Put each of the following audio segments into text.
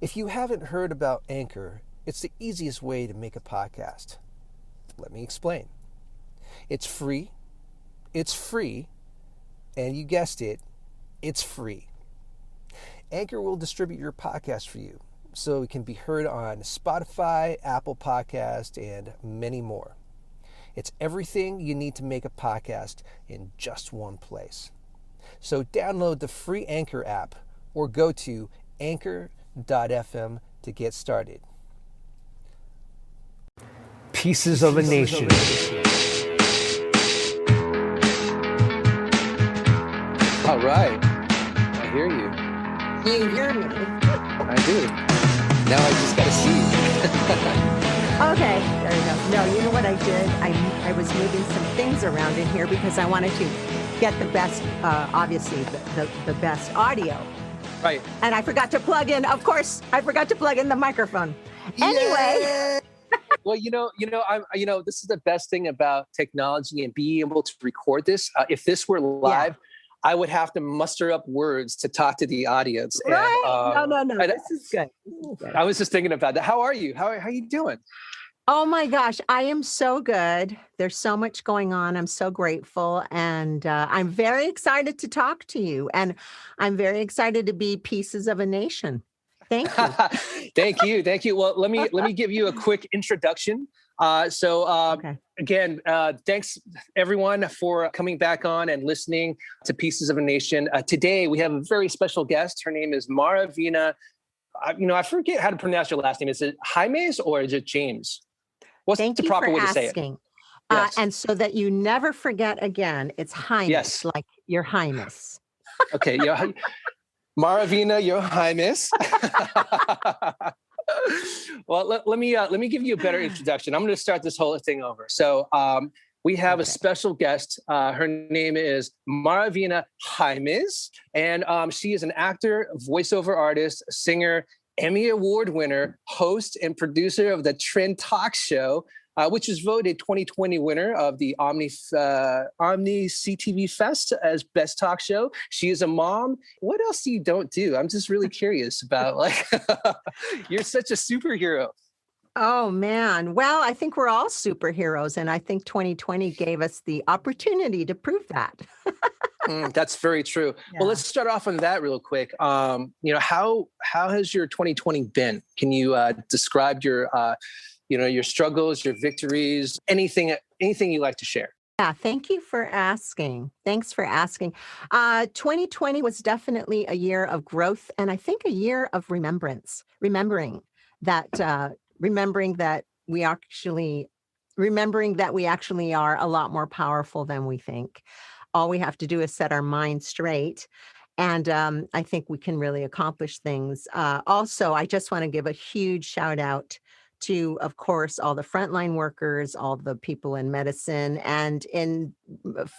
If you haven't heard about Anchor, it's the easiest way to make a podcast. Let me explain. It's free, and you guessed it, it's free. Anchor will distribute your podcast for you so it can be heard on Spotify, Apple Podcast, and many more. It's everything you need to make a podcast in just one place. So download the free Anchor app or go to anchor.fm to get started. Pieces of a Nation. All right. I hear you. You hear me? I do. Now I just got to see you. Okay, there you go. No, you know what I did? I was moving some things around in here because I wanted to get the best, obviously, the best audio. Right. And I forgot to plug in, of course, I forgot to plug in the microphone. Anyway. Yay! Well, this is the best thing about technology and being able to record this. If this were live, I would have to muster up words to talk to the audience. Right? And, no. This is good. I was just thinking about that. How are you? How are you doing? Oh my gosh, I am so good. There's so much going on. I'm so grateful. And I'm very excited to talk to you. And I'm very excited to be Pieces of a Nation. Thank you. Thank you. Well, let me give you a quick introduction. Again, thanks everyone for coming back on and listening to Pieces of a Nation. Today we have a very special guest. Her name is Marabina. I forget how to pronounce your last name. Is it Jaimes or is it James? What's the proper way to say it? Yes. And so that you never forget again, it's Jaimes, yes. Like your Highness. Okay, Marabina, your Highness. Well, let me give you a better introduction. I'm going to start this whole thing over. So we have a special guest. Her name is Marabina Jaimes, and she is an actor, voiceover artist, singer, Emmy Award winner, host, and producer of the Trend Talk Show, which was voted 2020 winner of the Omni CTV Fest as Best Talk Show. She is a mom. What else don't do? I'm just really curious about, you're such a superhero. Oh, man. Well, I think we're all superheroes, and I think 2020 gave us the opportunity to prove that. That's very true. Yeah. Well, let's start off on that real quick. How has your 2020 been? Can you describe your struggles, your victories, anything you like to share? Yeah, thank you for asking. Thanks for asking. 2020 was definitely a year of growth, and I think a year of remembrance, remembering that we actually are a lot more powerful than we think. All we have to do is set our mind straight. And I think we can really accomplish things. Also, I just want to give a huge shout out to, of course, all the frontline workers, all the people in medicine and in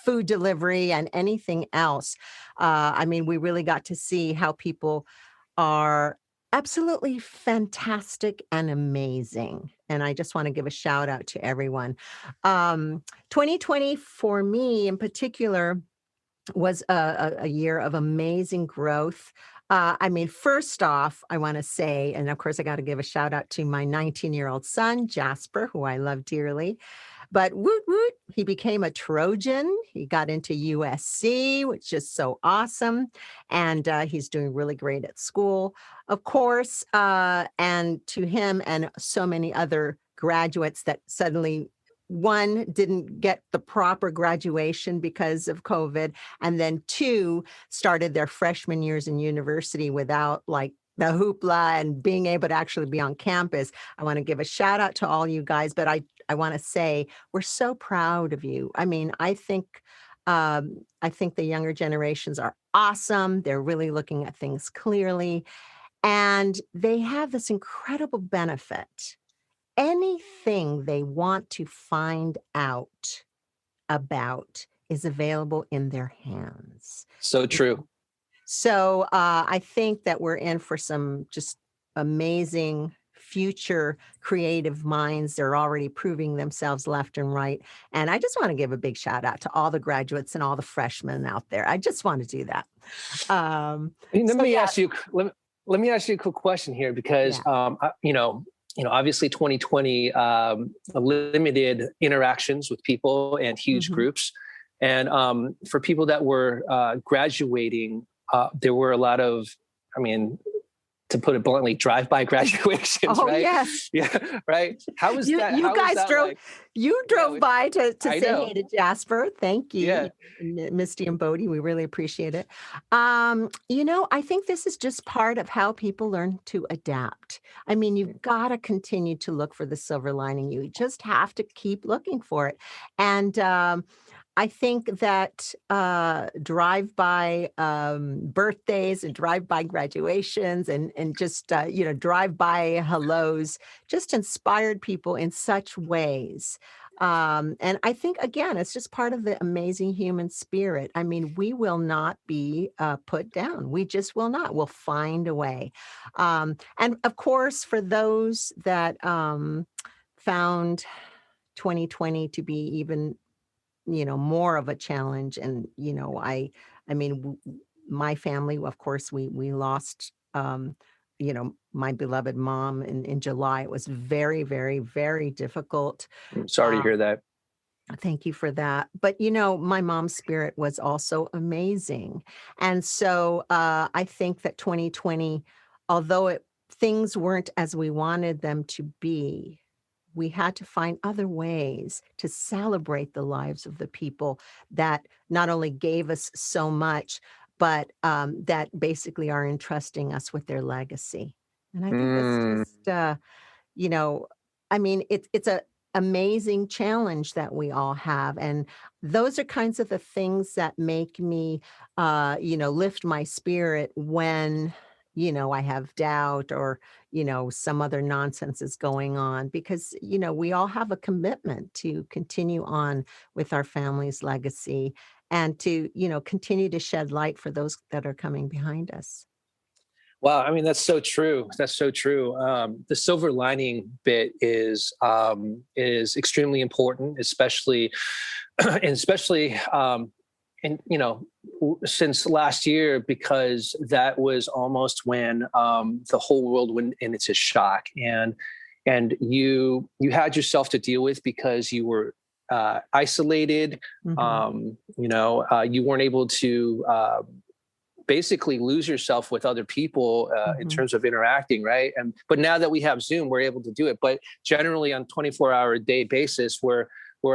food delivery and anything else. We really got to see how people are absolutely fantastic and amazing. And I just want to give a shout out to everyone. 2020 for me in particular was a year of amazing growth. First off, I want to say, and of course I got to give a shout out to my 19-year-old son, Jasper, who I love dearly. But woot woot, he became a Trojan. He got into USC, which is so awesome. And he's doing really great at school, of course. And to him and so many other graduates that suddenly, one, didn't get the proper graduation because of COVID. And then two, started their freshman years in university without the hoopla and being able to actually be on campus. I want to give a shout out to all you guys, but I want to say we're so proud of you. I think the younger generations are awesome. They're really looking at things clearly, and they have this incredible benefit. Anything they want to find out about is available in their hands. So true. So I think that we're in for some just amazing future creative minds. They're already proving themselves left and right. And I just want to give a big shout out to all the graduates and all the freshmen out there. I just want to do that. Let me ask you let me ask you a quick question here because, Yeah. obviously 2020 limited interactions with people and huge Mhm. groups. And for people that were graduating, there were a lot of, I mean, to put it bluntly, drive-by graduations, Oh, right? yes. Yeah, right. How was You that? you How was guys that drove like? you Yeah, drove by to I say hey know. to Jasper. Thank you, Yeah. Misty and Bodie. We really appreciate it. I think this is just part of how people learn to adapt. I mean, you've gotta continue to look for the silver lining. You just have to keep looking for it. And, I think that, drive-by, birthdays and drive-by graduations and just, drive-by hellos just inspired people in such ways. And I think, again, it's just part of the amazing human spirit. I mean, we will not be, put down. We just will not. We'll find a way. And of course, for those that, found 2020 to be even more of a challenge. And, I mean, my family, of course, we lost, my beloved mom in July. It was very, very, very difficult. I'm sorry to Um, hear that. Thank you for that. But, my mom's spirit was also amazing. And so I think that 2020, although things weren't as we wanted them to be, we had to find other ways to celebrate the lives of the people that not only gave us so much, but that basically are entrusting us with their legacy. And I think that's Mm. just, you know, I mean, it's a amazing challenge that we all have, and those are kinds of the things that make me, lift my spirit when, I have doubt or, some other nonsense is going on because, we all have a commitment to continue on with our family's legacy and to, continue to shed light for those that are coming behind us. Wow, I mean that's so true. That's so true. The silver lining bit is extremely important, especially and especially and since last year because that was almost when the whole world went into shock and you had yourself to deal with because you were isolated. Mhm, You weren't able to. Basically lose yourself with other people in mhm. terms of interacting, right? And but now that we have Zoom, we're able to do it. But generally, on 24-hour a day basis, we're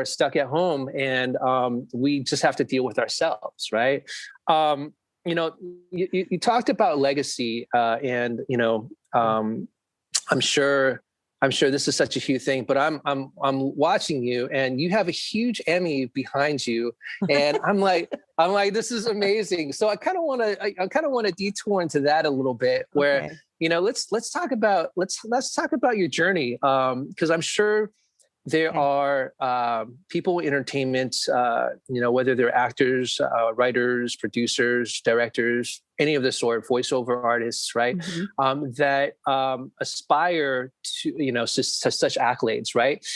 stuck at home, and we just have to deal with ourselves, right? Um, you talked about legacy, and I'm sure I'm sure this is such a huge thing, but I'm watching you and you have a huge Emmy behind you. And I'm like, this is amazing. So I kind of want to detour into that a little bit where, Okay. let's talk about your journey. Because I'm sure there Okay. are people in entertainment, whether they're actors, writers, producers, directors, any of the sort, voiceover artists, right? Mhm. That aspire to, to such accolades, right?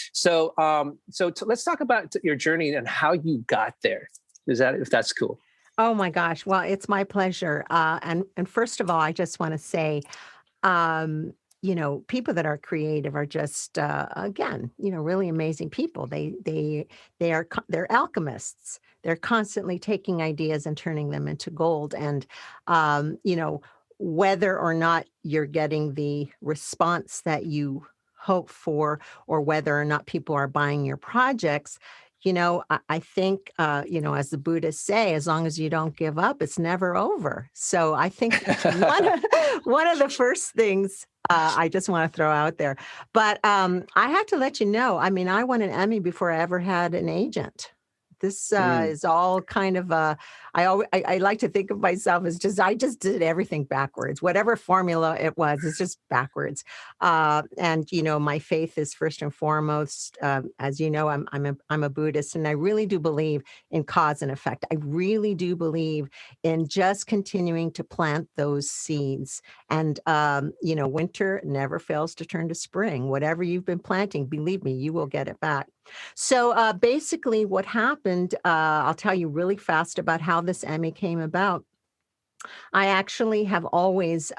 Let's talk about your journey and how you got there. If that's cool? Oh my gosh. Well, it's my pleasure. And first of all, I just want to say, um, people that are creative are just again, really amazing people. They're alchemists. They're constantly taking ideas and turning them into gold. And whether or not you're getting the response that you hope for, or whether or not people are buying your projects, I think, as the Buddhists say, as long as you don't give up, it's never over. So I think that's one of the first things I just want to throw out there. But I have to let you know, I mean, I won an Emmy before I ever had an agent. This Mm. is all kind of I like to think of myself as I just did everything backwards. Whatever formula it was, it's just backwards. And my faith is first and foremost. As you know, I'm a Buddhist, and I really do believe in cause and effect. I really do believe in just continuing to plant those seeds. And winter never fails to turn to spring. Whatever you've been planting, believe me, you will get it back. So basically, what happened, I'll tell you really fast about how this Emmy came about. I actually have always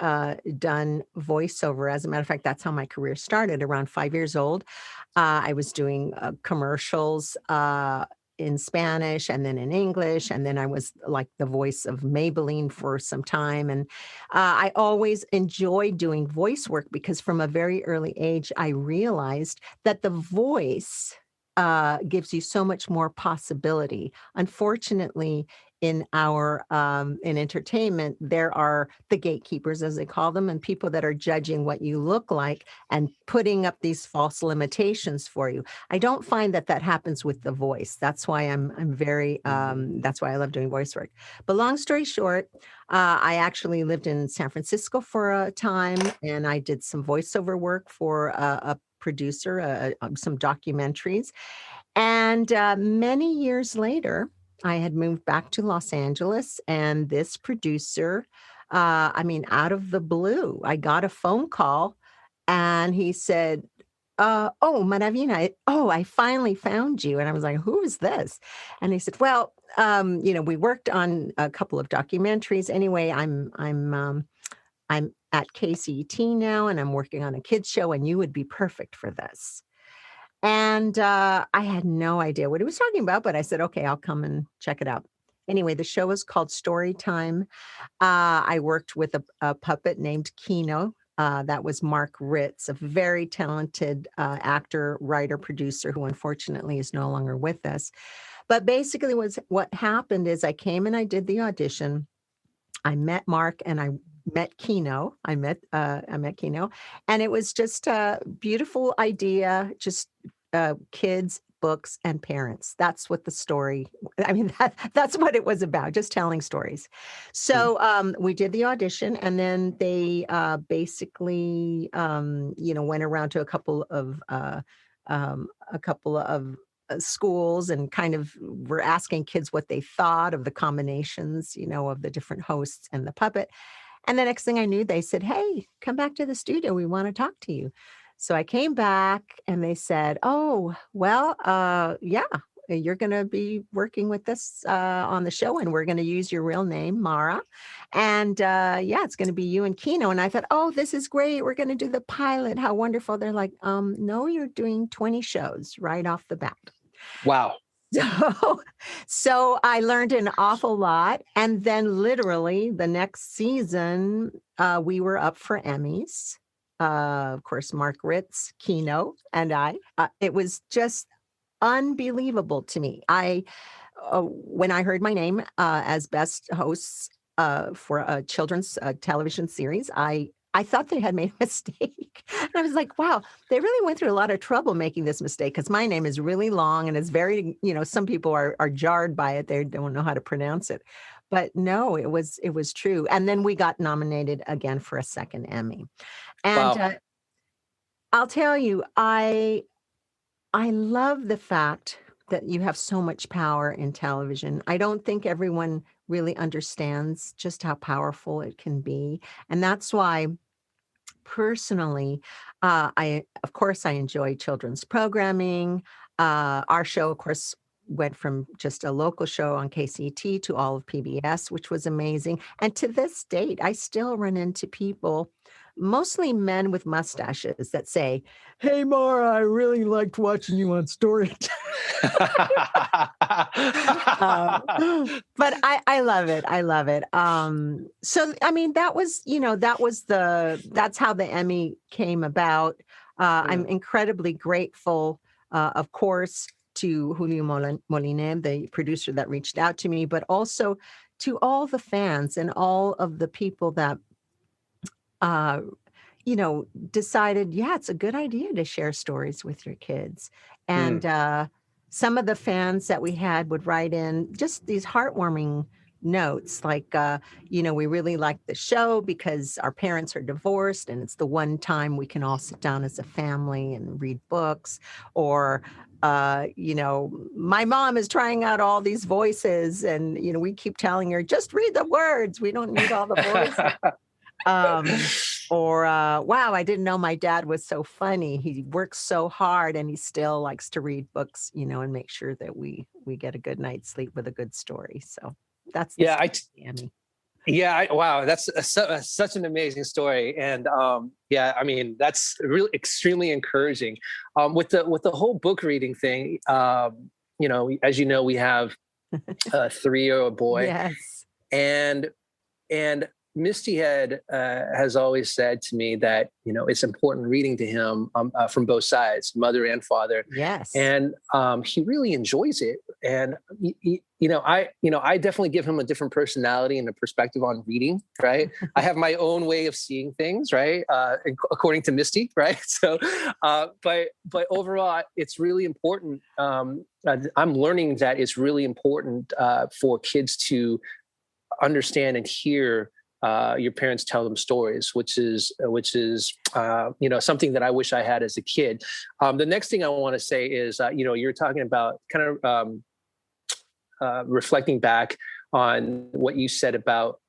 done voiceover. As a matter of fact, that's how my career started around 5 years old. I was doing commercials in Spanish and then in English. And then I was like the voice of Maybelline for some time. And I always enjoyed doing voice work because from a very early age, I realized that the voice gives you so much more possibility. Unfortunately, in entertainment, there are the gatekeepers, as they call them, and people that are judging what you look like and putting up these false limitations for you. I don't find that that happens with the voice. That's why I'm very that's why I love doing voice work. But long story short, I actually lived in San Francisco for a time, and I did some voiceover work for a producer, some documentaries. And many years later, I had moved back to Los Angeles, and this producer, I mean, out of the blue, I got a phone call, and he said, "Oh, Maravina, I finally found you." And I was like, "Who is this?" And he said, "Well, we worked on a couple of documentaries. Anyway, I'm at KCET now, and I'm working on a kids show, and you would be perfect for this." And, I had no idea what he was talking about, but I said, "Okay, I'll come and check it out." Anyway, the show is called Story Time. I worked with a puppet named Kino. That was Mark Ritz, a very talented, actor, writer, producer who unfortunately is no longer with us. But basically what happened is I came and I did the audition. I met Mark and I met Kino. I met Kino, and it was just a beautiful idea, just, kids, books, and parents. That's what the story I mean, that's what it was about, just telling stories. Mm. So, we did the audition, and then they, basically, went around to a couple of schools and kind of were asking kids what they thought of the combinations, of the different hosts and the puppet. And the next thing I knew, they said, "Hey, come back to the studio. We want to talk to you." So I came back and they said, "Oh, well, yeah, you're going to be working with us on the show, and we're going to use your real name, Mara. And yeah, it's going to be you and Kino." And I thought, "Oh, this is great. We're going to do the pilot. How wonderful." They're like, "No, you're doing 20 shows right off the bat." Wow. So so I learned an awful lot, and then literally the next season, we were up for Emmys. Of course, Mark Ritz, Kino, and I. It was just unbelievable to me. When I heard my name as best hosts for a children's television series, I thought they had made a mistake. And I was like, wow, they really went through a lot of trouble making this mistake because my name is really long and it's very, some people are jarred by it. They don't know how to pronounce it. But no, it was true. And then we got nominated again for a second Emmy. And Wow. I'll tell you, I love the fact that you have so much power in television. I don't think everyone really understands just how powerful it can be. And that's why personally, of course, I enjoy children's programming. Our show, of course, went from just a local show on KCT to all of PBS, which was amazing. And to this date, I still run into people, mostly men with mustaches, that say, "Hey, Mara, I really liked watching you on Story." Um, but I love it, I love it. So, I mean, that's how the Emmy came about. I'm Mm. incredibly grateful, of course, to Julio Moliner, the producer that reached out to me, but also to all the fans and all of the people that, uh, decided, yeah, it's a good idea to share stories with your kids. And Mm. some of the fans that we had would write in just these heartwarming notes like, we really like the show because our parents are divorced and it's the one time we can all sit down as a family and read books. Or, my mom is trying out all these voices and, we keep telling her, just read the words. We don't need all the voices. Um, or, wow, I didn't know my dad was so funny. He works so hard and he still likes to read books, and make sure that we get a good night's sleep with a good story. So that's the Yeah, story, Emmy. Yeah, wow, that's such an amazing story, and yeah, I mean that's really extremely encouraging. With the whole book reading thing, as you know, we have a 3-year-old boy, Yes. and and Misty has always said to me that it's important reading to him from both sides, mother and father, Yes. and he really enjoys it. And I definitely give him a different personality and a perspective on reading. Right, I have my own way of seeing things. Right, according to Misty. Right, so but overall, it's really important. I'm learning that it's really important for kids to understand and hear your parents tell them stories, which is something that I wish I had as a kid. The next thing I want to say is you're talking about kind of reflecting back on what you said about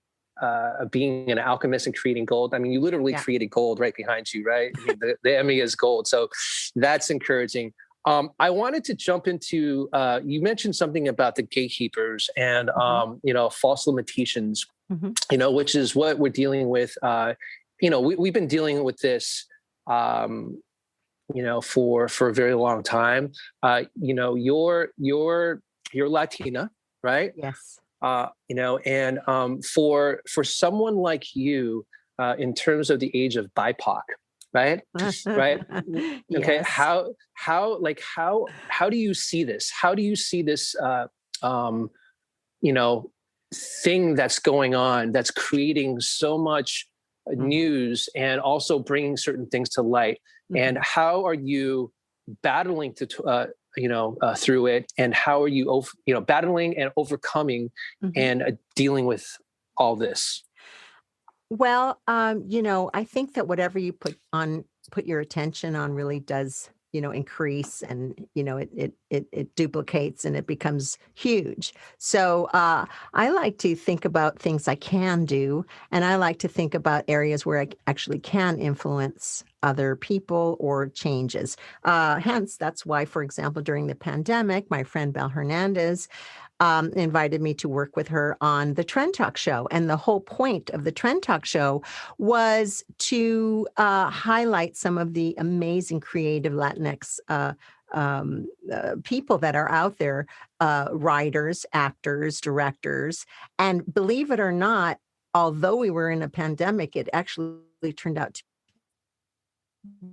being an alchemist and creating gold. I mean, you literally Yeah. created gold right behind you, right? I mean, the Emmy is gold, so that's encouraging. I wanted to jump into, you mentioned something about the gatekeepers and, Mhm. false limitations, Mhm. which is what we're dealing with. We've been dealing with this, for a very long time. You're Latina, right? Yes. And for someone like you, in terms of the age of BIPOC, right? Right? Okay. Yes. How do you see this? How do you see this um you know thing that's going on that's creating so much Mhm. news and also bringing certain things to light? And Mhm. how are you battling through it? And how are you battling and overcoming Mhm. and dealing with all this? Well, I think that whatever you put your attention on really does, increase and, it duplicates and it becomes huge. So I like to think about things I can do, and I like to think about areas where I actually can influence other people or changes. Hence, that's why, for example, during the pandemic, my friend Belle Hernandez invited me to work with her on the Trend Talk show. And the whole point of the Trend Talk show was to highlight some of the amazing creative Latinx people that are out there, writers, actors, directors. And believe it or not, although we were in a pandemic, it actually turned out to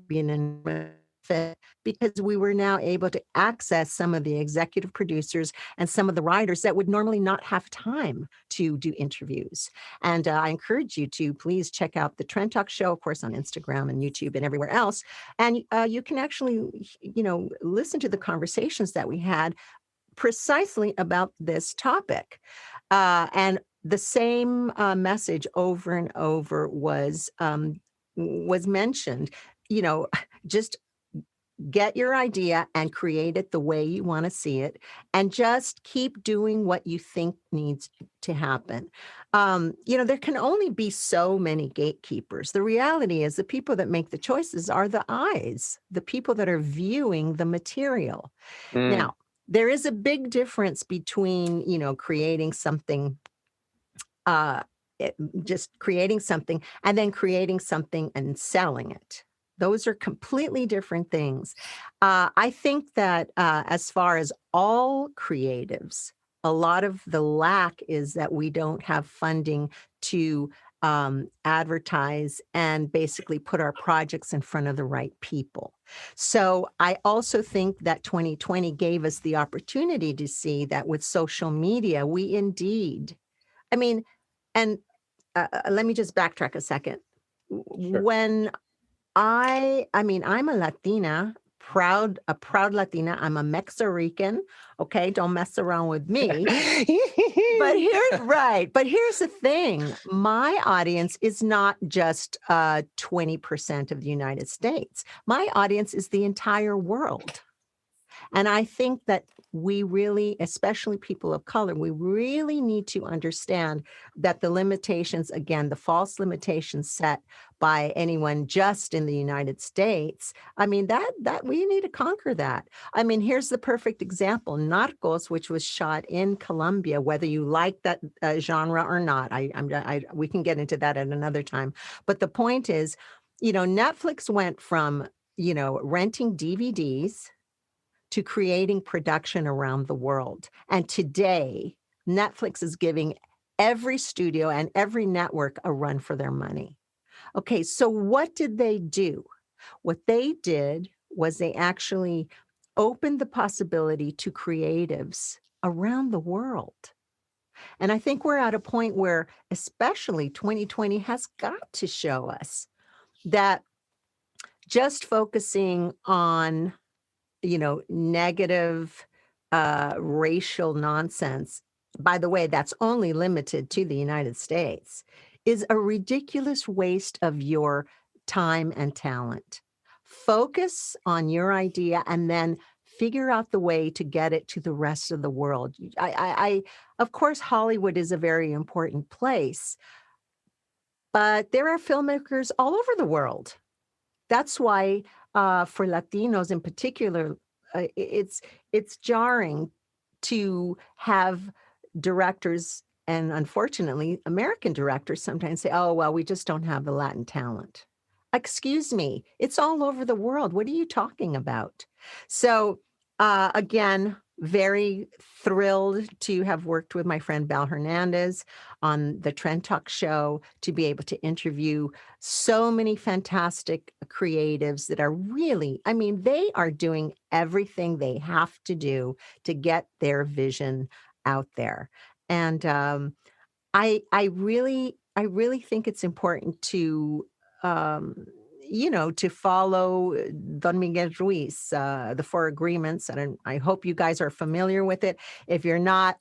be an enormous fit because we were now able to access some of the executive producers and some of the writers that would normally not have time to do interviews. And I encourage you to please check out the Trend Talk show, of course, on Instagram and YouTube and everywhere else. And you can actually, listen to the conversations that we had precisely about this topic. And the same message over and over was mentioned. You know, just get your idea and create it the way you want to see it, and just keep doing what you think needs to happen. There can only be so many gatekeepers. The reality is the people that make the choices are the eyes, the people that are viewing the material. Mm, Now, there is a big difference between, creating something, uh, just creating something and then creating something and selling it. Those are completely different things. I think that as far as all creatives, a lot of the lack is that we don't have funding to advertise and basically put our projects in front of the right people. So I also think that 2020 gave us the opportunity to see that with social media, we indeed, I mean, and let me just backtrack a second. sure. When I mean, I'm a Latina, a proud Latina. I'm a Mexican. Okay, don't mess around with me. But here's the thing. My audience is not just 20% of the United States. My audience is the entire world. And I think that we really, especially people of color, we really need to understand that the limitations, again, the false limitations set by anyone just in the United States, I mean, that we need to conquer that. I mean, here's the perfect example, Narcos, which was shot in Colombia, whether you like that genre or not. We can get into that at another time. But the point is, Netflix went from, renting DVDs to creating production around the world. And today, Netflix is giving every studio and every network a run for their money. Okay, so what did they do? What they did was they actually opened the possibility to creatives around the world. And I think we're at a point where, especially 2020, has got to show us that just focusing on negative, racial nonsense, by the way, that's only limited to the United States, is a ridiculous waste of your time and talent. Focus on your idea and then figure out the way to get it to the rest of the world. Of course, Hollywood is a very important place, but there are filmmakers all over the world. That's why, for Latinos in particular, it's jarring to have directors, and unfortunately, American directors sometimes say, "Oh, well, we just don't have the Latin talent." Excuse me, it's all over the world. What are you talking about? So, again, very thrilled to have worked with my friend Bal Hernandez on the Trend Talk show, to be able to interview so many fantastic creatives that are really, I mean, they are doing everything they have to do to get their vision out there. And I really think it's important to, um, to follow Don Miguel Ruiz, the Four Agreements, and I hope you guys are familiar with it. If you're not,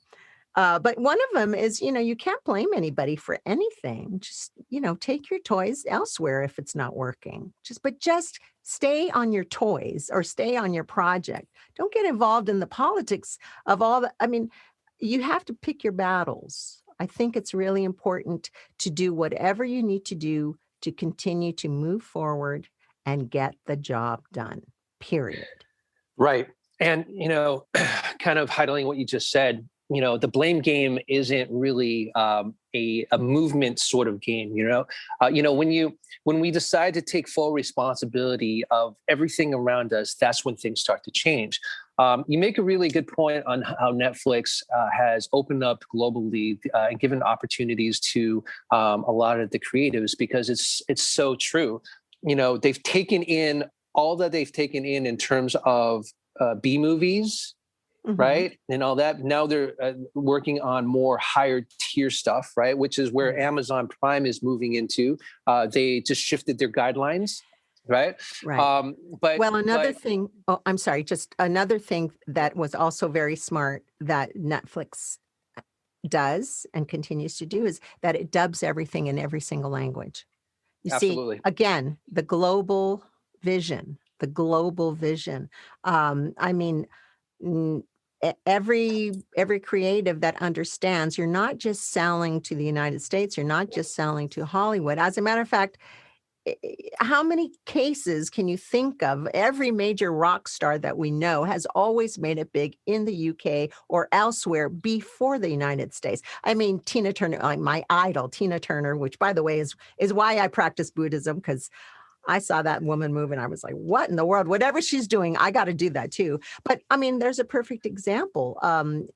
but one of them is, you can't blame anybody for anything. Just, take your toys elsewhere if it's not working. Just stay on your toys or stay on your project. Don't get involved in the politics of all the, I mean, you have to pick your battles. I think it's really important to do whatever you need to do to continue to move forward and get the job done, period. Right. And, kind of highlighting what you just said, the blame game isn't really a movement sort of game. When we decide to take full responsibility of everything around us, that's when things start to change. You make a really good point on how Netflix has opened up globally and given opportunities to a lot of the creatives, because it's so true. They've taken in all that they've taken in terms of B movies, Mhm. right? And all that. Now they're working on more higher tier stuff, right? Which is where Right. Amazon Prime is moving into. They just shifted their guidelines, right? Right. Um, but Well, another but thing, oh, I'm sorry, just another thing that was also very smart that Netflix does and continues to do is that it dubs everything in every single language. You see, absolutely. again, the global vision. I mean, every creative that understands you're not just selling to the United States, you're not just selling to Hollywood. As a matter of fact, how many cases can you think of? Every major rock star that we know has always made it big in the UK or elsewhere before the United States. I mean, Tina Turner, like my idol, Tina Turner, which by the way is why I practice Buddhism, because I saw that woman move and I was like, what in the world? Whatever she's doing, I got to do that too. But I mean, there's a perfect example.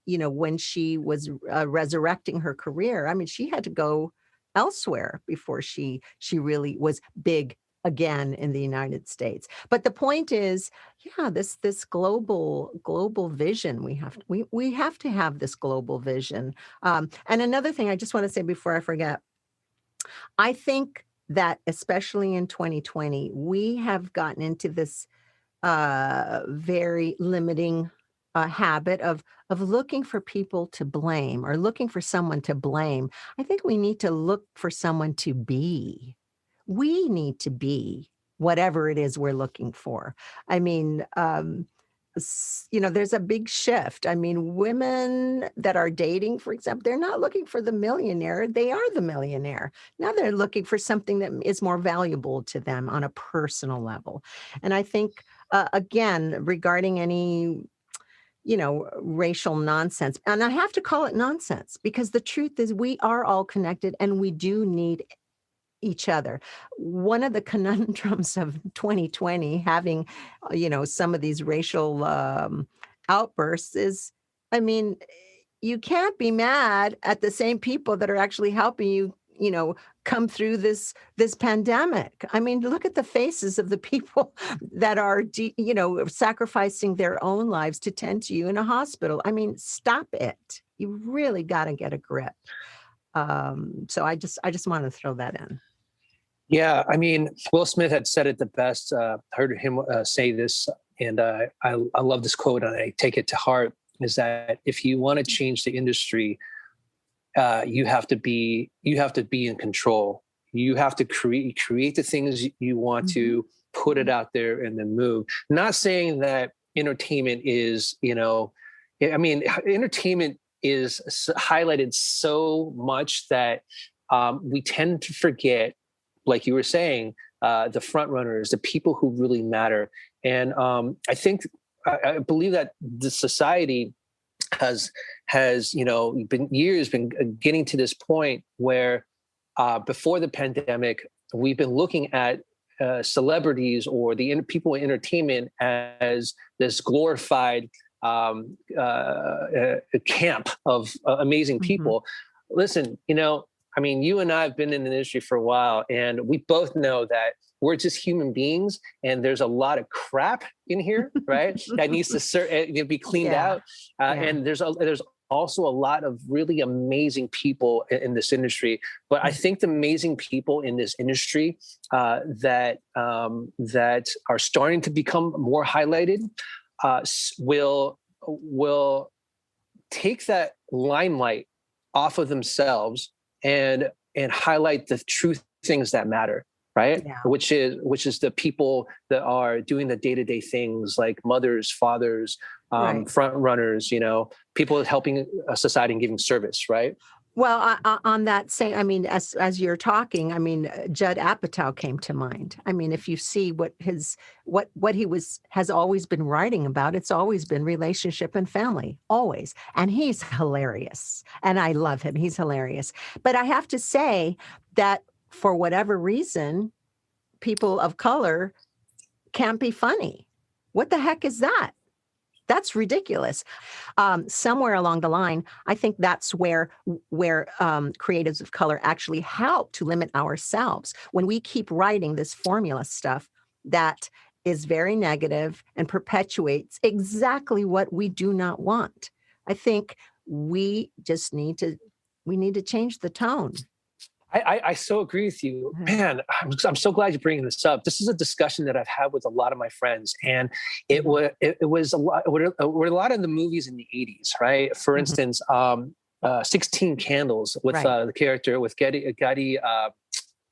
When she was resurrecting her career, I mean, she had to go elsewhere before she really was big again in the United States. But the point is, yeah, this global vision we have to have this global vision. And another thing I just want to say before I forget, I think that especially in 2020, we have gotten into this very limiting habit of looking for people to blame or looking for someone to blame. I think we need to look for someone to be. We need to be whatever it is we're looking for. I mean, there's a big shift. I mean, women that are dating, for example, they're not looking for the millionaire. They are the millionaire. Now they're looking for something that is more valuable to them on a personal level. And I think, again, regarding any racial nonsense. And I have to call it nonsense because the truth is we are all connected and we do need each other. One of the conundrums of 2020, having, some of these racial outbursts is, I mean, you can't be mad at the same people that are actually helping you, come through this pandemic. I mean, look at the faces of the people that are, sacrificing their own lives to tend to you in a hospital. I mean, stop it. You really got to get a grip. So I just wanted to throw that in. Yeah, I mean, Will Smith had said it the best. Heard him say this, and I love this quote, and I take it to heart. Is that if you want to change the industry, you have to be in control. You have to create the things you want to, put it out there, and then move. Not saying that entertainment is, entertainment is highlighted so much that we tend to forget, like you were saying, the front runners, the people who really matter. And I believe that the society has been getting to this point where before the pandemic, we've been looking at celebrities or the people in entertainment as this glorified camp of amazing people. Listen, you and I have been in the industry for a while, and we both know that we're just human beings, and there's a lot of crap in here, right? That needs to be cleaned out. And there's also a lot of really amazing people in this industry. But I think the amazing people in this industry that are starting to become more highlighted will take that limelight off of themselves and highlight the true things that matter, right? Yeah. Which is the people that are doing the day-to-day things, like mothers, fathers, front runners, people helping a society and giving service, right? Well, on that same, as you're talking, Judd Apatow came to mind. If you see what he has always been writing about, it's always been relationship and family, always. And he's hilarious. And I love him. He's hilarious. But I have to say that for whatever reason, people of color can't be funny. What the heck is that? That's ridiculous. Somewhere along the line, I think that's where creatives of color actually help to limit ourselves. When we keep writing this formula stuff that is very negative and perpetuates exactly what we do not want, I think we just need to change the tone. I so agree with you, man. I'm so glad you're bringing this up. This is a discussion that I've had with a lot of my friends, and it was a lot. Were a lot of the movies in the '80s, right? For instance, 16 Candles with the character with Getty. Oh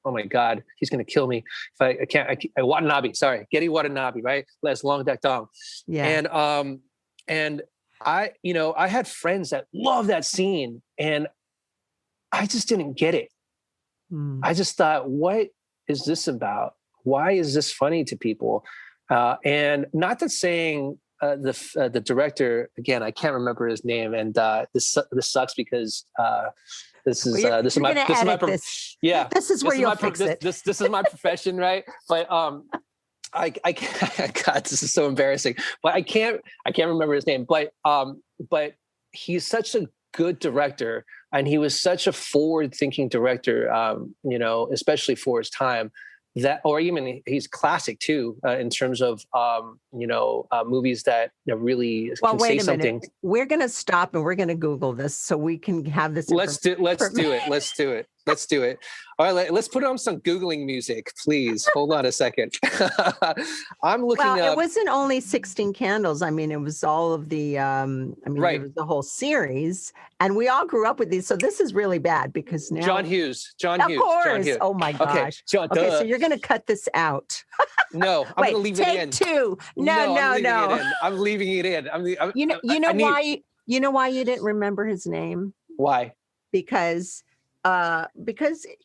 my God, he's gonna kill me if I can't. Watanabe, sorry, Getty Watanabe, right? Les Long Dek Dong. Yeah. And I had friends that loved that scene, and I just didn't get it. I just thought, what is this about? Why is this funny to people? And not that saying the director, again, I can't remember his name, and this sucks because this is where you'll fix it. This is my profession, right? But I God, this is so embarrassing. But I can't remember his name. But he's such a good director, and he was such a forward-thinking director, especially for his time. Or even he's classic too, in terms of movies that really can say something. We're going to stop and we're going to Google this so we can have this. Let's do it. Let's do it. All right, let's put on some Googling music, please. Hold on a second. I'm looking Well, it up. wasn't only 16 Candles. I mean, it was all of the, I mean, there Right. was the whole series, and we all grew up with these. So this is really bad because now. John Hughes. John Of Hughes. John course. Hughes. Oh my Okay. gosh. John, Okay, so duh. you're going to cut this out. No, I'm going to Wait, leave it take in. two. No, I'm leaving no. it in. I'm leaving it in. You know I need. why you didn't remember his name? Why? Because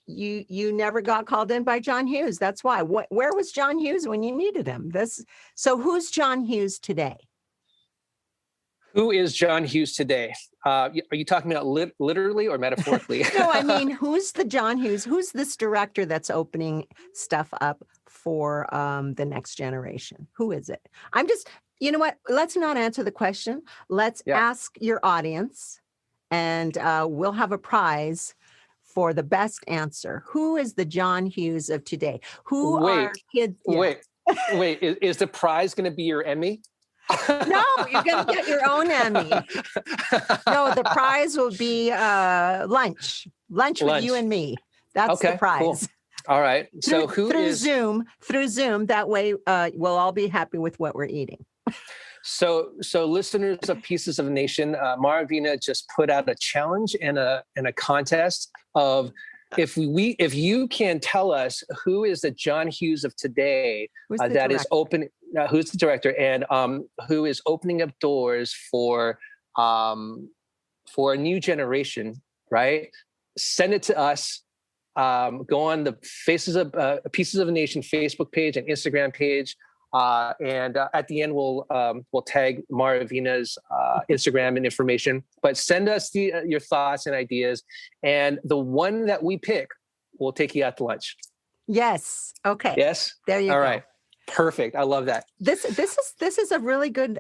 you never got called in by John Hughes. That's why. Where was John Hughes when you needed him? So who's John Hughes today? Who is John Hughes today? Are you talking about literally or metaphorically? No, I mean, who's the John Hughes? Who's this director that's opening stuff up for the next generation? Who is it? I'm just, you know what? Let's not answer the question. Let's ask your audience, and we'll have a prize for the best answer. Who is the John Hughes of today? Who are kids? Yeah. Wait. Is the prize going to be your Emmy? No, you're going to get your own Emmy. No, the prize will be lunch with you and me. That's the prize. Cool. All right. So through Zoom? That way, we'll all be happy with what we're eating. So listeners of Pieces of a Nation, Marabina just put out a challenge and a contest of if you can tell us who is the John Hughes of today that is open. Who's the director and who is opening up doors for a new generation, right? Send it to us. Go on the Pieces of a Nation Facebook page and Instagram page, and at the end we'll tag Maravina's Instagram and information. But send us your thoughts and ideas, and the one that we pick, we'll take you out to lunch. Yes. Okay. Yes. There you go. All right. Perfect. I love that. This is a really good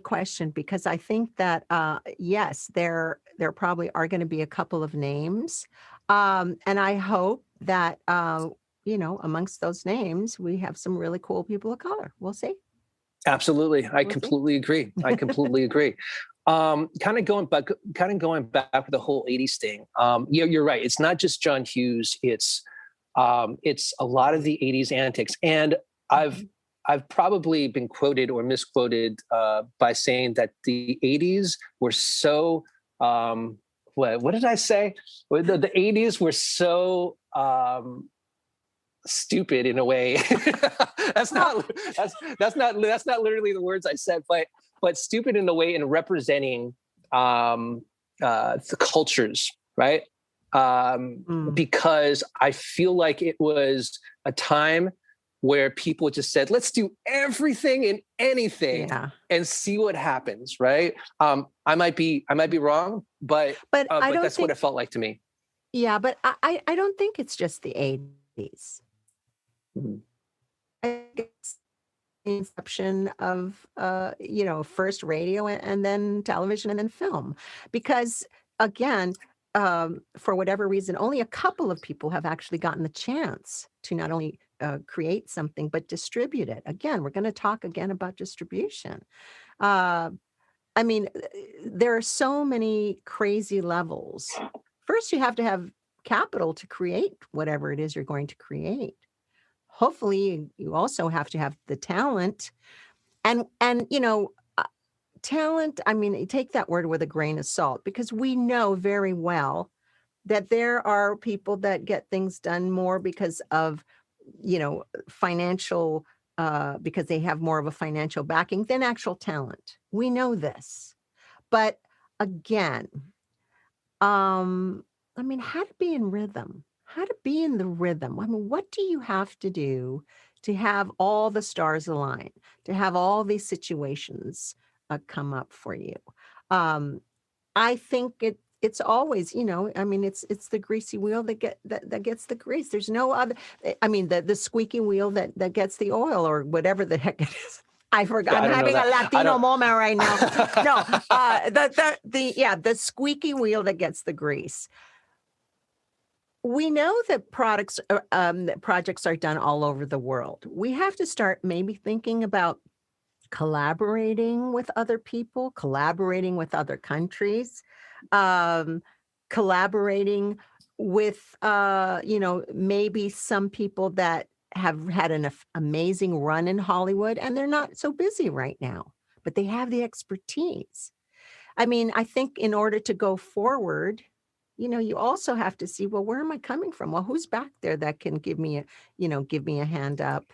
question, because I think that yes, there probably are going to be a couple of names, and I hope that amongst those names we have some really cool people of color. We'll see. Absolutely, I completely agree. Kind of going back with the whole '80s thing. You're right. It's not just John Hughes. It's a lot of the '80s antics, and I've probably been quoted or misquoted by saying that the '80s were so what did I say? The '80s were so stupid in a way. that's not literally the words I said, but stupid in a way in representing the cultures, right? Because I feel like it was a time where people just said, let's do everything and anything and see what happens, right? I might be wrong, but that's what it felt like to me. Yeah, but I don't think it's just the 80s. Mm-hmm. I think it's the inception of first radio and then television and then film, because again, for whatever reason, only a couple of people have actually gotten the chance to not only create something but distribute it. Again, we're going to talk again about distribution. I mean, there are so many crazy levels. First, you have to have capital to create whatever it is you're going to create. Hopefully, you also have to have the talent, and talent. I mean, take that word with a grain of salt, because we know very well that there are people that get things done more because of financial, because they have more of a financial backing than actual talent. We know this, but again, I mean, how to be in rhythm. How to be in the rhythm. I mean, what do you have to do to have all the stars align, to have all these situations come up for you? I think it's always, I mean, it's the greasy wheel that gets the grease. There's no other. I mean, the squeaky wheel that gets the oil, or whatever the heck it is. I forgot. I'm having a Latino moment right now. No, the squeaky wheel that gets the grease. We know that projects are done all over the world. We have to start maybe thinking about collaborating with other people, collaborating with other countries, collaborating with, maybe some people that have had an amazing run in Hollywood and they're not so busy right now, but they have the expertise. I mean, I think in order to go forward, you also have to see, well, where am I coming from? Well, who's back there that can give me a hand up?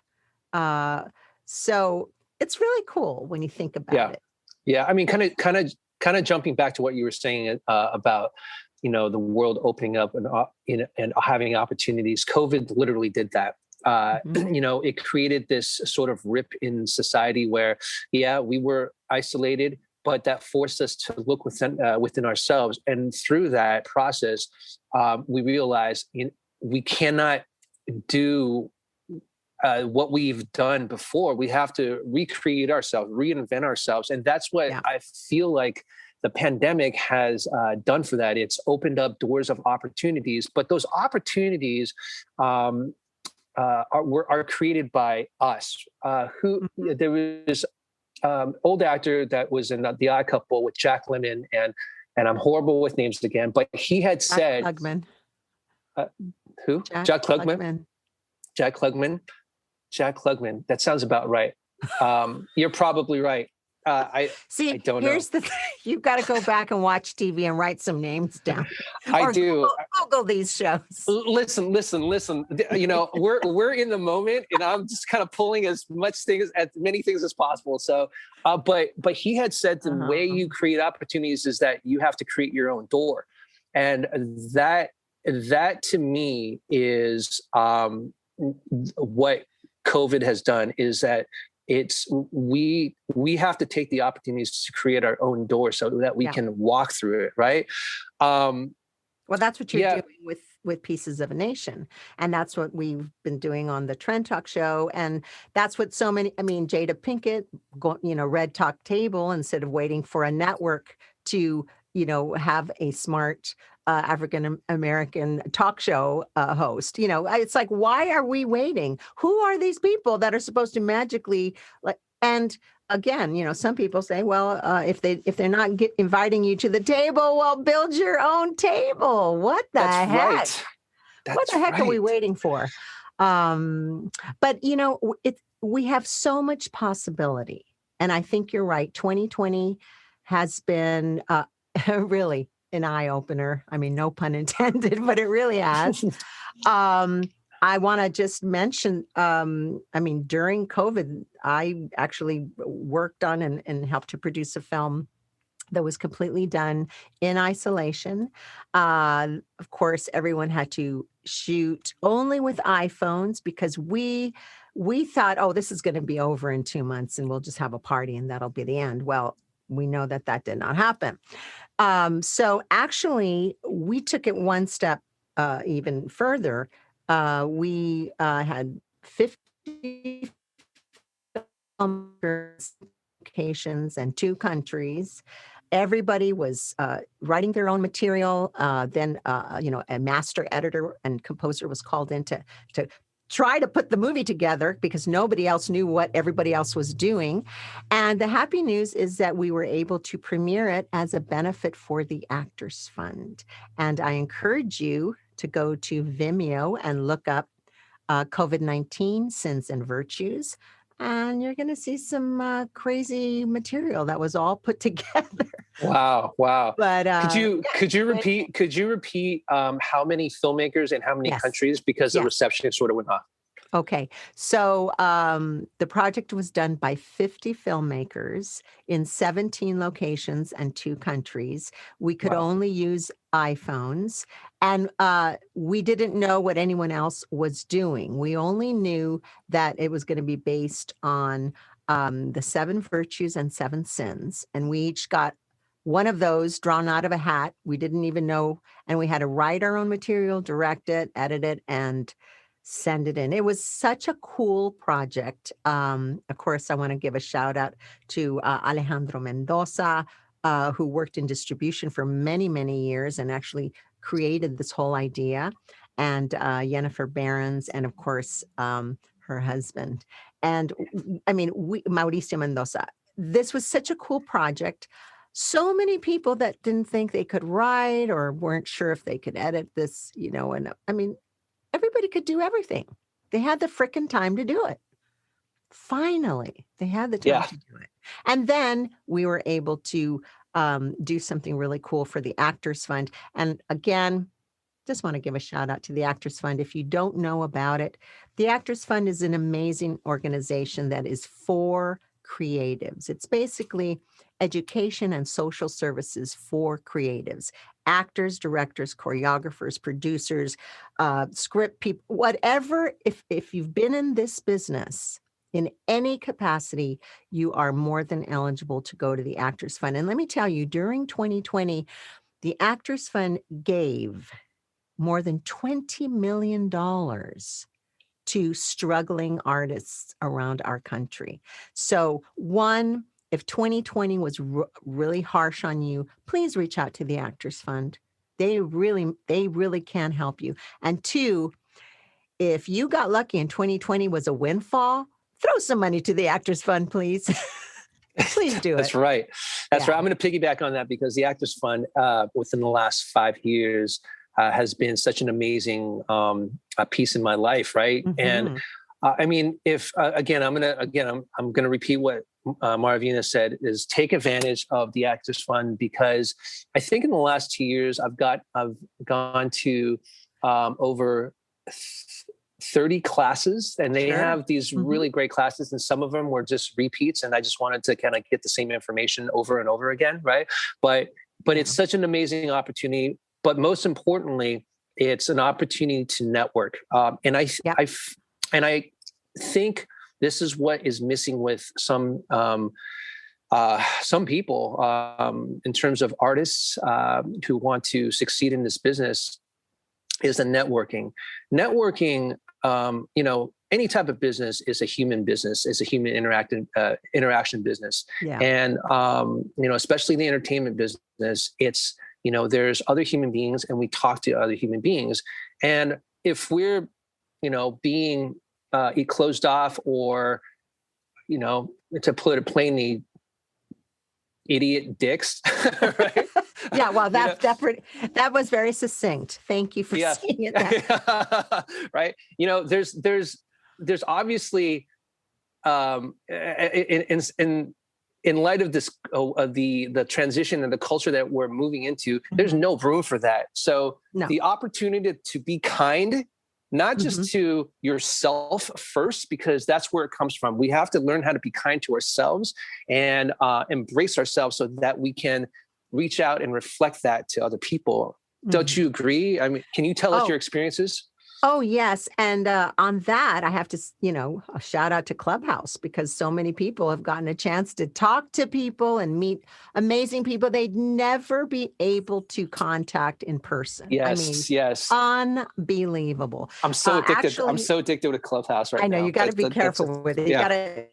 Uh, so it's really cool when you think about Yeah. it. Yeah. I mean, kind of jumping back to what you were saying about, the world opening up and having opportunities. COVID literally did that. Mhm. It created this sort of rip in society where, yeah, we were isolated, but that forced us to look within ourselves. And through that process, we realized we cannot do what we've done before. We have to recreate ourselves, reinvent ourselves. And that's what Yeah. I feel like the pandemic has done for that. It's opened up doors of opportunities, but those opportunities are created by us. Mhm. There was old actor that was in The Odd Couple with Jack Lemmon, and I'm horrible with names again, but he had Jack said, Klugman. uh, who? Jack Jack Klugman? Klugman. Jack Klugman? Jack Klugman. That sounds about right. You're probably right. I See, don't know. here's the thing. You've got to go back and watch TV and write some names down I or do. Google these shows. Listen. We're in the moment, and I'm just kind of pulling as many things as possible. So, but he had said the way Uh-huh. you create opportunities is that you have to create your own door, and that to me is what COVID has done, is that we have to take the opportunities to create our own door so that we Yeah. can walk through it, right? Um, Well, that's what you're yeah, doing with Pieces of a Nation, and that's what we've been doing on the Trend Talk Show, and that's what so many. I mean, Jada Pinkett, Red Talk Table, instead of waiting for a network to have a smart African American talk show host. It's like, why are we waiting? Who are these people that are supposed to magically like? And again, some people say, well, if they're not inviting you to the table, well, build your own table. What the that's heck? right. What That's the heck are we right. waiting for? But we have so much possibility, and I think you're right. 2020 has been really an eye opener. I mean, no pun intended, but it really has. Um, I want to just mention, I mean, during COVID, I actually worked on and helped to produce a film that was completely done in isolation. Of course, everyone had to shoot only with iPhones because we thought, oh, this is going to be over in 2 months, and we'll just have a party, and that'll be the end. Well, we know that did not happen. So actually, we took it one step even further. We had 50 locations and 2 countries. Everybody was writing their own material. Then, a master editor and composer was called in to try to put the movie together because nobody else knew what everybody else was doing. And the happy news is that we were able to premiere it as a benefit for the Actors Fund. And I encourage you to go to Vimeo and look up COVID-19 Sins and Virtues. And you're going to see some crazy material that was all put together. Wow. But Could you repeat how many filmmakers and how many yes, countries, because the yes. reception sort of went off? Okay. So the project was done by 50 filmmakers in 17 locations and 2 countries. We could Wow. only use iPhones, and we didn't know what anyone else was doing. We only knew that it was going to be based on the 7 virtues and 7 sins. And we each got one of those drawn out of a hat. We didn't even know. And we had to write our own material, direct it, edit it, and send it in. It was such a cool project. Of course, I want to give a shout out to Alejandro Mendoza, who worked in distribution for many, many years and actually created this whole idea, and Jennifer Behrens, and of course, her husband. And I mean, Mauricio Mendoza. This was such a cool project. so many people that didn't think they could write or weren't sure if they could edit this, and I mean, everybody could do everything. They had the frickin' time to do it. Finally, they had the time Yeah. to do it. And then we were able to do something really cool for the Actors Fund. And again, just want to give a shout out to the Actors Fund. If you don't know about it, the Actors Fund is an amazing organization that is for creatives. It's basically education and social services for creatives, actors, directors, choreographers, producers, script people, whatever. If you've been in this business in any capacity, you are more than eligible to go to the Actors Fund. And let me tell you, during 2020, the Actors Fund gave more than $20 million to struggling artists around our country. So, one, if 2020 was really harsh on you, please reach out to the Actors Fund. They really can help you. And two, if you got lucky and 2020 was a windfall, throw some money to the Actors Fund, please. Please do That's it. right. That's Yeah. right. I'm going to piggyback on that because the Actors Fund, within the last 5 years, has been such an amazing piece in my life, right? And Mhm. I mean, if I'm gonna repeat what Maravina said: is take advantage of the Actors Fund, because I think in the last 2 years I've gone to over 30 classes, and they Sure. have these Mhm. really great classes, and some of them were just repeats, and I just wanted to kind of get the same information over and over again, right? But Yeah. it's such an amazing opportunity. But most importantly, it's an opportunity to network. Yep. I think this is what is missing with some people, in terms of artists who want to succeed in this business, is the networking. Networking, any type of business is a human business, is a human interaction business, Yeah. and especially the entertainment business. It's there's other human beings, and we talk to other human beings, and if we're being closed off, or to put it plainly, idiot dicks, right? Yeah, well, you know, that was very succinct. Thank you for yeah, saying it that. right. There's obviously, in light of this, of the transition and the culture that we're moving into, there's Mhm. no room for that. So No. the opportunity to be kind, not Mhm. just to yourself first, because that's where it comes from. We have to learn how to be kind to ourselves and embrace ourselves, so that we can reach out and reflect that to other people. Don't Mhm. you agree? I mean, can you tell us your Oh, experiences? oh, yes, and, on that, I have to a shout out to Clubhouse, because so many people have gotten a chance to talk to people and meet amazing people they'd never be able to contact in person. I mean, Yes, yes. unbelievable. I'm so addicted. I'm Actually, so addicted to Clubhouse right I know you now. gotta be careful with it. You Yeah,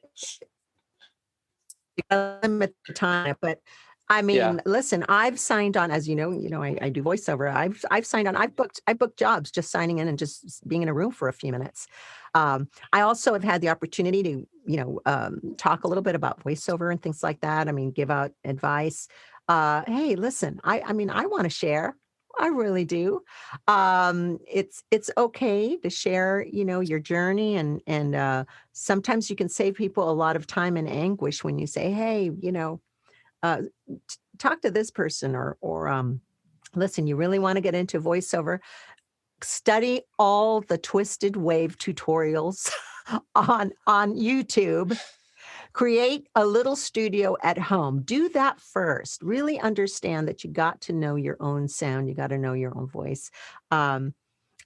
gotta limit the time, but I yeah. mean, listen, I've signed on, as I do voiceover. I've signed on. I booked jobs just signing in and just being in a room for a few minutes. I also have had the opportunity to, talk a little bit about voiceover and things like that. I mean, give out advice. Hey, listen, I mean, I want to share. I really do. It's okay to share, your journey, and sometimes you can save people a lot of time and anguish when you say, hey, uh, talk to this person, or listen, you really want to get into voiceover, study all the twisted wave tutorials on YouTube. Create a little studio at home. Do that first. Really understand that you got to know your own sound. You got to know your own voice. Um,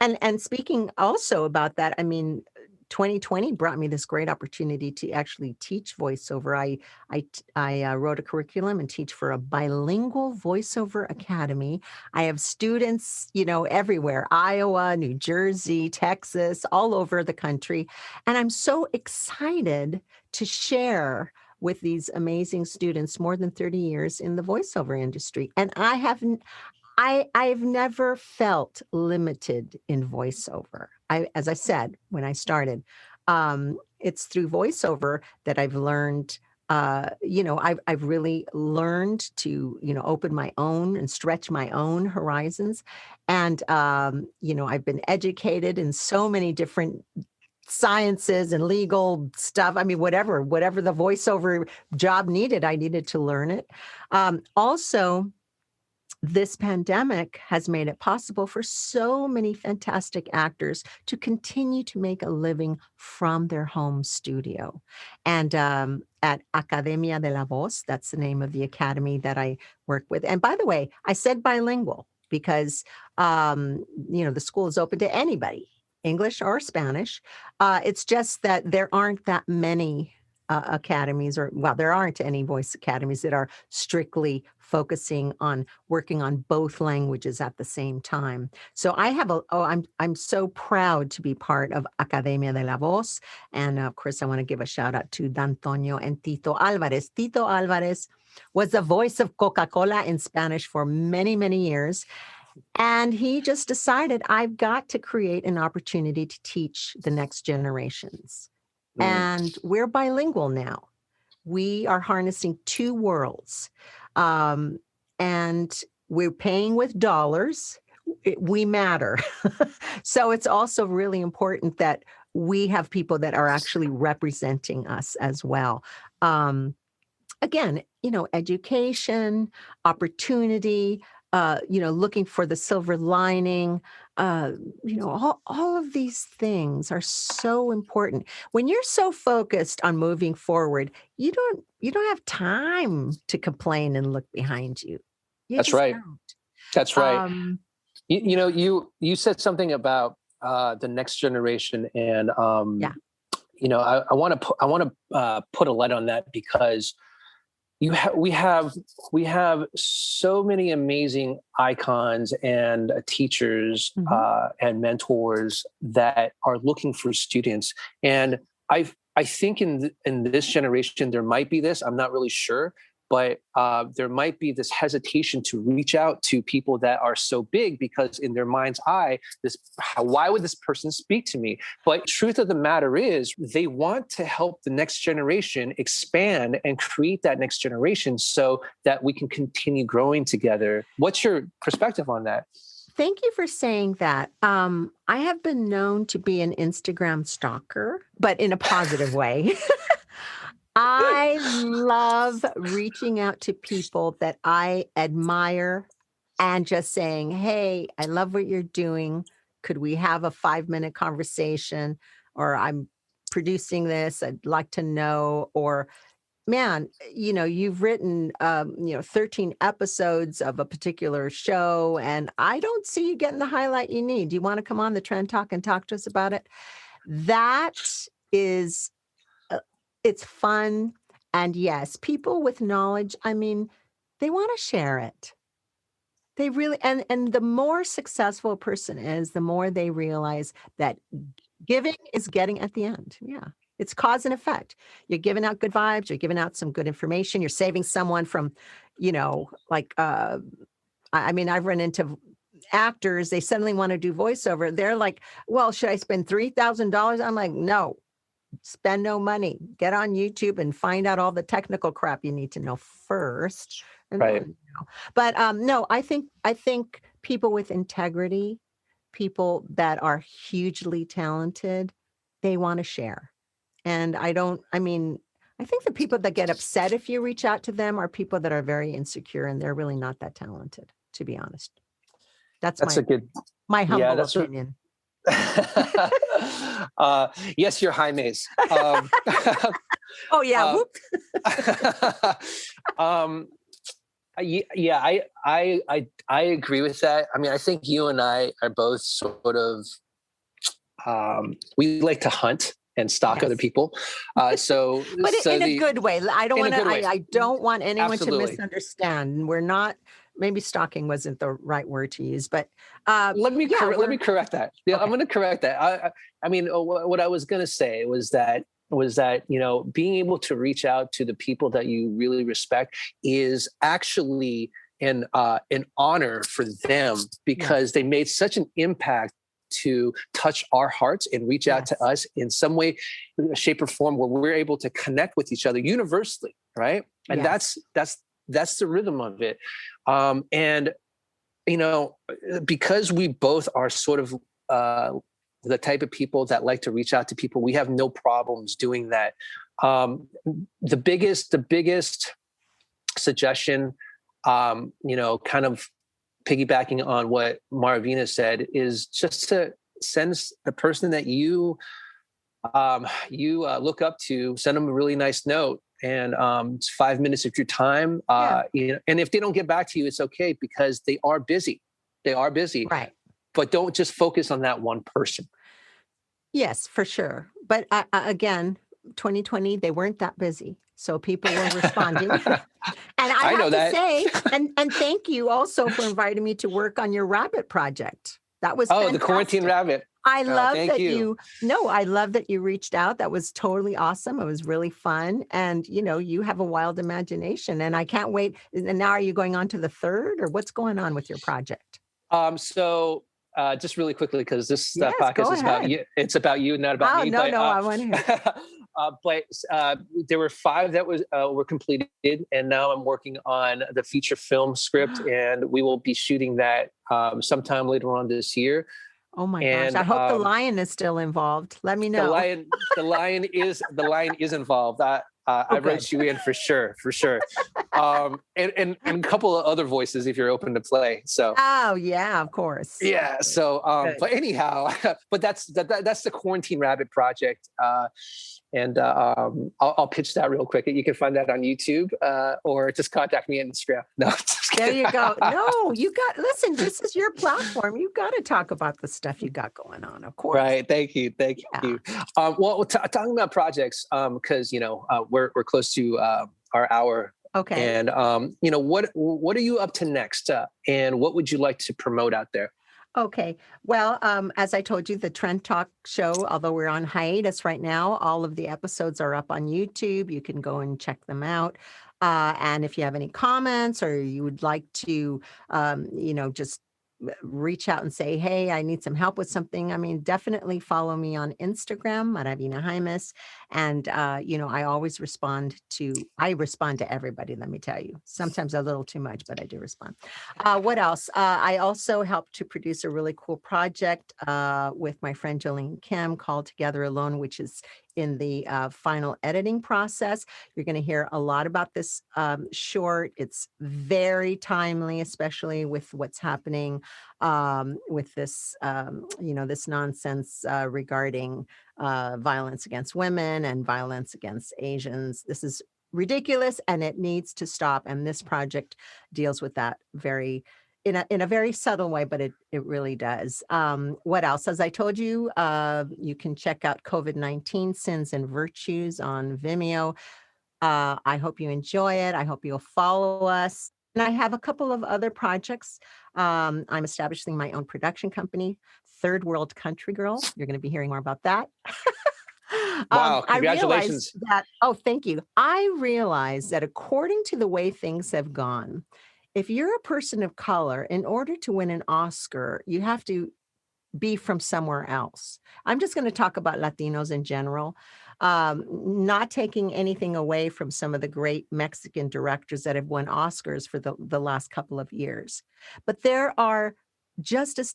and speaking also about that, I mean, 2020 brought me this great opportunity to actually teach voiceover. I wrote a curriculum and teach for a bilingual voiceover academy. I have students, everywhere: Iowa, New Jersey, Texas, all over the country, and I'm so excited to share with these amazing students more than 30 years in the voiceover industry. And I've never felt limited in voiceover. As I said when I started, it's through voiceover that I've learned I've really learned to, open my own and stretch my own horizons. And, I've been educated in so many different sciences and legal stuff. I mean, whatever the voiceover job needed, I needed to learn it. Also, this pandemic has made it possible for so many fantastic actors to continue to make a living from their home studio. And at Academia de la Voz, that's the name of the academy that I work with. And by the way, I said bilingual because, the school is open to anybody, English or Spanish. It's just that there aren't that many academies, or well, there aren't any voice academies that are strictly focusing on working on both languages at the same time. So I'm so proud to be part of Academia de la Voz, and of course I want to give a shout out to D'Antonio and Tito Alvarez. Tito Alvarez was the voice of Coca-Cola in Spanish for many, many years. And he just decided, I've got to create an opportunity to teach the next generations. Mm. And we're bilingual now. We are harnessing two worlds. Um, and we're paying with dollars. We matter. So it's also really important that we have people that are actually representing us as well. Again, education, opportunity, looking for the silver lining, all of these things are so important. When you're so focused on moving forward, you don't have time to complain and look behind you. You That's just right. don't. That's right. Um, You said something about the next generation, and yeah. I want to put a light on that, because we have so many amazing icons and teachers Mhm. and mentors that are looking for students. And I think in this generation there might be this. I'm not really sure, but there might be this hesitation to reach out to people that are so big, because in their mind's eye, why would this person speak to me? But truth of the matter is, they want to help the next generation expand and create that next generation so that we can continue growing together. What's your perspective on that? Thank you for saying that. I have been known to be an Instagram stalker, but in a positive way. I love reaching out to people that I admire and just saying, "Hey, I love what you're doing. Could we have a 5-minute conversation?" Or, "I'm producing this. I'd like to know." Or, "Man, you've written, 13 episodes of a particular show, and I don't see you getting the highlight you need. Do you want to come on the Trend Talk and talk to us about it?" That is uh, it's fun. And yes, people with knowledge, I mean, they want to share it. They really, and the more successful a person is, the more they realize that giving is getting at the end. Yeah. It's cause and effect. You're giving out good vibes, you're giving out some good information, you're saving someone from, like I mean, I've run into actors, they suddenly want to do voiceover. They're like, "Well, should I spend $3,000?" I'm like, "No, spend no money. Get on YouTube and find out all the technical crap you need to know first." And Right. then, but no, I think people with integrity, people that are hugely talented, they want to share. And I mean, I think the people that get upset if you reach out to them are people that are very insecure and they're really not that talented, to be honest. That's That's my a good. my Yeah, humble that's a. opinion. Yes, you're Jaimes. Oh yeah, uh, whoop. um, yeah, I agree with that. I mean, I think you and I are both sort of, we like to hunt and stalk other Yes. people. So But so in a the good way. I don't In a wanna good way. I don't want anyone to Absolutely. misunderstand. We're not, maybe stalking wasn't the right word to use, but, yeah, Let me we're correct that. Yeah, I'm okay. going to correct that. I mean, what I was going to say was that being able to reach out to the people that you really respect is actually an honor for them, Yes. because they made such an impact to touch our hearts and reach out to us in some way, shape, or form where we're able to connect with each other universally, right? And that's the rhythm of it. And you know, because we both are sort of the type of people that like to reach out to people, we have no problems doing that. The biggest suggestion, you know, kind of piggybacking on what Marabina said, is just to send the person that you look up to, send them a really nice note. And it's 5 minutes of your time. You know, and if they don't get back to you, it's okay, because they are busy. They are busy. Right. But don't just focus on that one person. Yes, for sure. But again, 2020, they weren't that busy. So people were responding. And I know have to that. say, and thank you also for inviting me to work on your rabbit project. That was The quarantine fantastic. rabbit. I love thank that you. I love that you reached out. That was totally awesome. It was really fun. And, you know, you have a wild imagination, and I can't wait. And now are you going on to the third, or what's going on with your project? So just really quickly, because this Yes, podcast go is about ahead. you. It's about you, not about Oh, me. no, I want to hear. But there were 5 that were completed, and now I'm working on the feature film script, and we will be shooting that sometime later on this year. Oh my gosh. And I hope the lion is still involved. Let me the know. lion is involved. Oh, I good. wrote you in for sure. And a couple of other voices if you're open to play. So Oh, yeah, of course. yeah. So Good. but anyhow, but that's the Quarantine Rabbit project. And I'll pitch that real quick. You can find that on YouTube, or just contact me on Instagram. No, just There kidding. you go. No, listen, this is your platform. You've got to talk about the stuff you got going on, of course. Right. Thank you. Yeah. Well, talking about projects, because you know we're close to our hour. Okay. And you know, what are you up to next, and what would you like to promote out there? Okay. Well, as I told you, the Trend Talk show, although we're on hiatus right now, all of the episodes are up on YouTube. You can go and check them out. And if you have any comments, or you would like to, you know, just reach out and say, hey, I need some help with something, I mean, definitely follow me on Instagram, Marabina Jaimes. And, you know, I respond to everybody, let me tell you. Sometimes a little too much, but I do respond. What else? I also helped to produce a really cool project with my friend Jolene Kim called Together Alone, which is in the final editing process. You're going to hear a lot about this short. It's very timely, especially with what's happening with this, you know, this nonsense regarding violence against women and violence against Asians. This is ridiculous, and it needs to stop. And this project deals with that in a very subtle way, but it really does. What else? As I told you, you can check out COVID-19 Sins and Virtues on Vimeo. I hope you enjoy it. I hope you'll follow us. And I have a couple of other projects. I'm establishing my own production company, Third World Country Girl. You're going to be hearing more about that. Wow! I realized Congratulations. thank you. I realize that according to the way things have gone, if you're a person of color, in order to win an Oscar, you have to be from somewhere else. I'm just going to talk about Latinos in general, not taking anything away from some of the great Mexican directors that have won Oscars for the last couple of years. But there are directors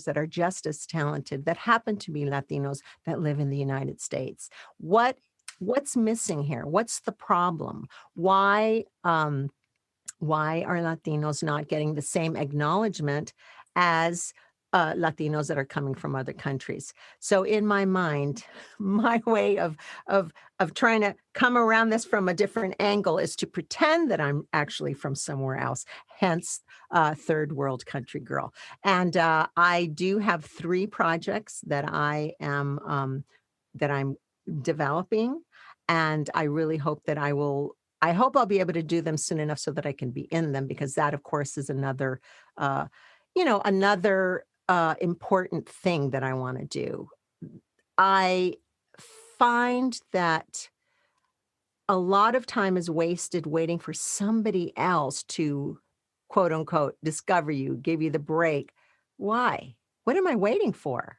that are just as talented that happen to be Latinos that live in the United States. What's missing here? What's the problem? Why are Latinos not getting the same acknowledgement as Latinos that are coming from other countries? So in my mind, my way of trying to come around this from a different angle is to pretend that I'm actually from somewhere else. Hence, Third World Country Girl. And I do have 3 projects that I'm developing, and I really hope that I hope I'll be able to do them soon enough so that I can be in them, because that, of course, is another, important thing that I want to do. I find that a lot of time is wasted waiting for somebody else to, quote unquote, discover you, give you the break. Why? What am I waiting for?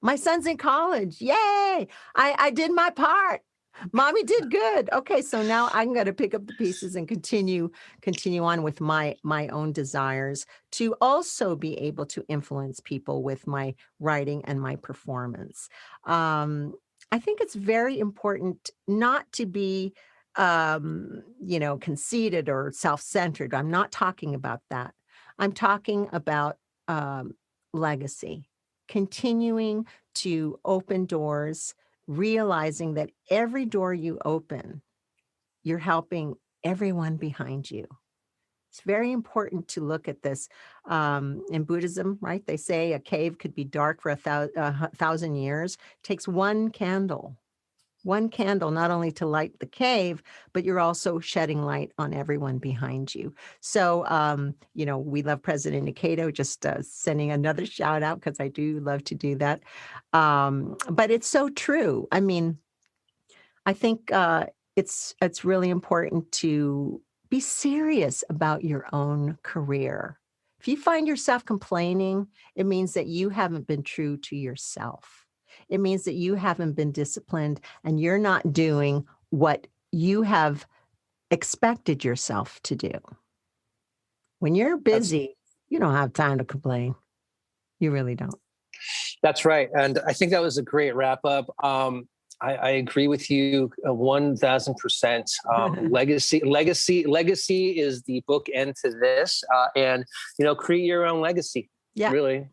My son's in college. Yay! I did my part. Mommy did good. Okay, so now I'm going to pick up the pieces and continue on with my own desires to also be able to influence people with my writing and my performance. I think it's very important not to be conceited or self-centered. I'm not talking about that. I'm talking about um, legacy, continuing to open doors, realizing that every door you open, you're helping everyone behind you. It's very important to look at this. In Buddhism, right? They say a cave could be dark for a thousand years. It takes one candle, not only to light the cave, but you're also shedding light on everyone behind you. So, we love President Niketo, just sending another shout out because I do love to do that. But it's so true. I mean, I think it's really important to be serious about your own career. If you find yourself complaining, it means that you haven't been true to yourself. It means that you haven't been disciplined and you're not doing what you have expected yourself to do. When you're That's busy, you don't have time to complain. You really don't. that's right, and I think that was a great wrap up. I agree with you 1,000%. Legacy is the bookend to this, and create your own legacy. Yeah. Really.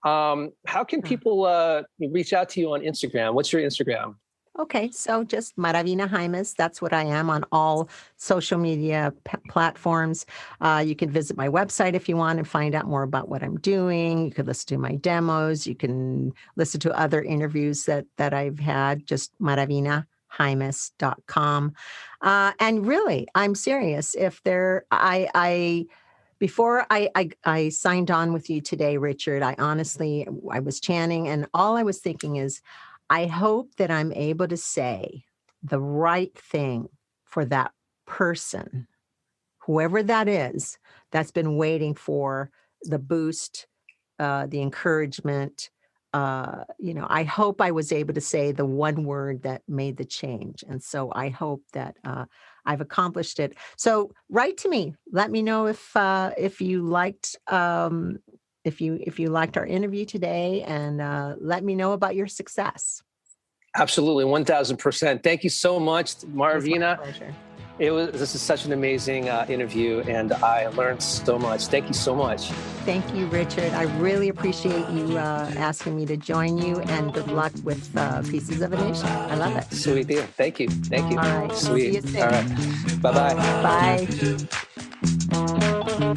How can people reach out to you on Instagram? What's your Instagram? Okay, so just Marabina Jaimes. That's what I am on all social media platforms. You can visit my website if you want and find out more about what I'm doing. You could listen to my demos. You can listen to other interviews that I've had. Just maravinaJaimes.com. And really, I'm serious. If there, before I signed on with you today, Richard, I was chanting, and all I was thinking is, I hope that I'm able to say the right thing for that person, whoever that is, that's been waiting for the boost, the encouragement. I hope I was able to say the one word that made the change. And so I hope that I've accomplished it. So write to me. Let me know if you liked if you liked our interview today, and let me know about your success. Absolutely, 1,000%. Thank you so much, Maravina. It was my pleasure. This is such an amazing interview, and I learned so much. Thank you so much. Thank you, Richard. I really appreciate you asking me to join you, and good luck with Pieces of a Nation. I love it. Sweet deal. Thank you. Thank you. All right. Sweet. See you soon. All right. Bye-bye. Bye.